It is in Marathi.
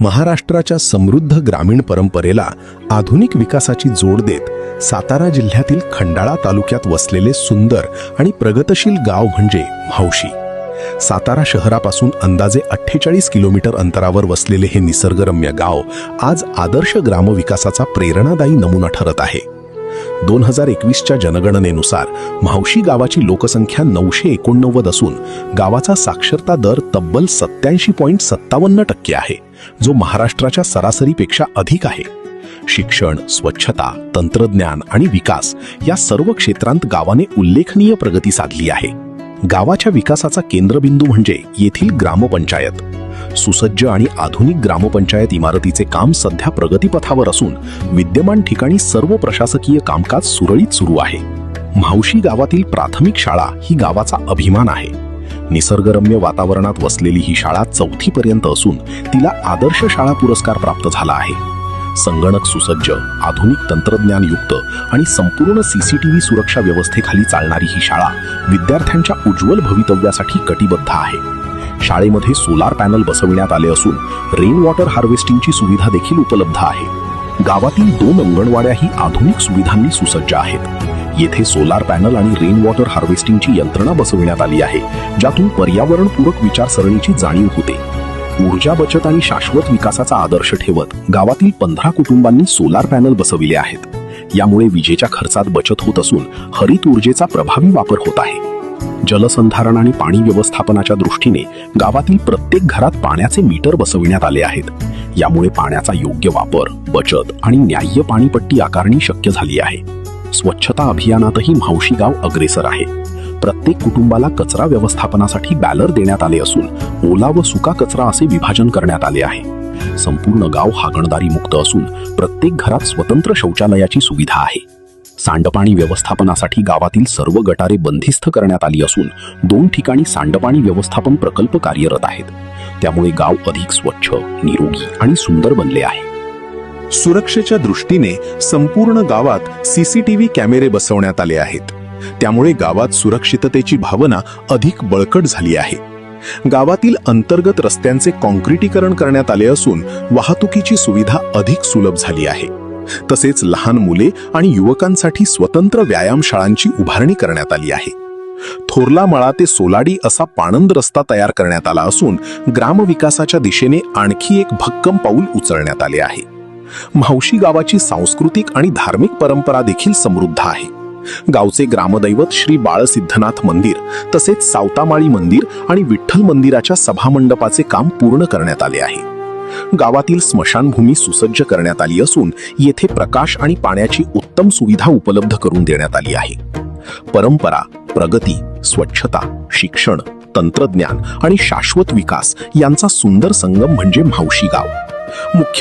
महाराष्ट्राच्या समृद्ध ग्रामीण परंपरेला आधुनिक विकासाची जोड देत सातारा जिल्ह्यातील खंडाळा तालुक्यात वसलेले सुंदर आणि प्रगतशील गाव म्हणजे म्हावशी. सातारा शहरापासून अंदाजे 48 किलोमीटर अंतरावर वसलेले हे निसर्गरम्य गाव आज आदर्श ग्रामविकासाचा प्रेरणादायी नमुना ठरत आहे. 2021च्या जनगणनेनुसार म्हावशी गावाची लोकसंख्या 989 असून गावाचा साक्षरता दर तब्बल 87.57% आहे, जो महाराष्ट्राच्या सरासरीपेक्षा अधिक आहे. शिक्षण, स्वच्छता, तंत्रज्ञान आणि विकास या सर्व क्षेत्रांत गावाने उल्लेखनीय प्रगती साधली आहे. गावाच्या विकासाचा केंद्रबिंदू म्हणजे येथील ग्रामपंचायत. सुसज्ज आणि आधुनिक ग्रामपंचायत इमारतीचे काम सध्या प्रगतीपथावर असून विद्यमान ठिकाणी सर्व प्रशासकीय कामकाज सुरळीत सुरू आहे. म्हावशी गावातील प्राथमिक शाळा ही गावाचा अभिमान आहे. निसर्गरम्य वातावरणात वसलेली ही शाळा 4थी पर्यंत असून तिला आदर्श शाळा पुरस्कार प्राप्त झाला आहे. संगणक सुसज्ज, आधुनिक तंत्रज्ञानयुक्त आणि संपूर्ण CCTV सुरक्षा व्यवस्थेखाली चालणारी ही शाळा विद्यार्थ्यांच्या उज्ज्वल भवितव्यासाठी कटिबद्ध आहे. शाळेमध्ये सोलार पॅनल बसविण्यात आले असून रेन वॉटर हार्वेस्टिंगची सुविधा देखील उपलब्ध आहे. गावातील 2 अंगणवाड्याही आधुनिक सुविधांनी सुसज्ज आहेत. येथे सोलार पॅनल आणि रेन वॉटर हार्वेस्टिंगची यंत्रणा बसविण्यात आली आहे, ज्यातून पर्यावरणपूरक विचारसरणीची जाणीव होते. ऊर्जा बचत आणि शाश्वत विकासाचा आदर्श ठेवत गावातील 15 कुटुंबांनी सोलार पॅनल बसविले आहेत. यामुळे विजेच्या खर्चात बचत होत असून हरित ऊर्जेचा प्रभावी वापर होत आहे. जलसंधारण आणि पाणी व्यवस्थापनाच्या दृष्टीने गावातील प्रत्येक घरात पाण्याचे मीटर बसविण्यात आले आहेत. यामुळे पाण्याचा योग्य वापर, बचत आणि न्याय्य पाणीपट्टी आकारणी शक्य झाली आहे. स्वच्छता अभियानातही म्हावशी गाव अग्रेसर आहे. प्रत्येक कुटुंबाला कचरा व्यवस्थापनासाठी बॅलर देण्यात आले असून ओला व सुका कचरा असे विभाजन करण्यात आले आहे. संपूर्ण गाव हागणदारी मुक्त असून प्रत्येक घरात स्वतंत्र शौचालयाची सुविधा आहे. सांडपाणी व्यवस्थापनासाठी गावातील सर्व गटारे बंदिस्त करण्यात आली असून 2 ठिकाणी सांडपाणी व्यवस्थापन प्रकल्प कार्यरत आहेत. त्यामुळे गाव अधिक स्वच्छ, निरोगी आणि सुंदर बनले आहे. सुरक्षेच्या दृष्टीने संपूर्ण गावात CCTV कॅमेरे बसवण्यात आले आहेत. त्यामुळे गावात सुरक्षिततेची भावना अधिक बळकट झाली आहे. गावातील अंतर्गत रस्त्यांचे काँक्रिटीकरण करण्यात आले असून वाहतुकीची सुविधा अधिक सुलभ झाली आहे. तसेच लहान मुले आणि युवकांसाठी स्वतंत्र व्यायामशाळांची उभारणी करण्यात आली आहे. थोरला मळा ते सोलाडी असा पाणंद रस्ता तयार करण्यात आला असून ग्रामविकासाच्या दिशेने आणखी एक भक्कम पाऊल उचलण्यात आले आहे. म्हावशी गावाची सांस्कृतिक आणि धार्मिक परंपरा देखील समृद्ध आहे. गावचे ग्रामदैवत श्री बाळसिद्धनाथ मंदिर, तसेच सावतामाळी मंदिर आणि विठ्ठल मंदिराच्या सभामंडपाचे काम पूर्ण करण्यात आले आहे. गावातील स्मशानभूमी सुसज्ज करण्यात आली असून येथे प्रकाश आणि पाण्याची उत्तम सुविधा उपलब्ध करून देण्यात आली आहे. परंपरा, प्रगती, स्वच्छता, शिक्षण, तंत्रज्ञान आणि शाश्वत विकास यांचा सुंदर संगम म्हणजे म्हावशी गाव. मुख्य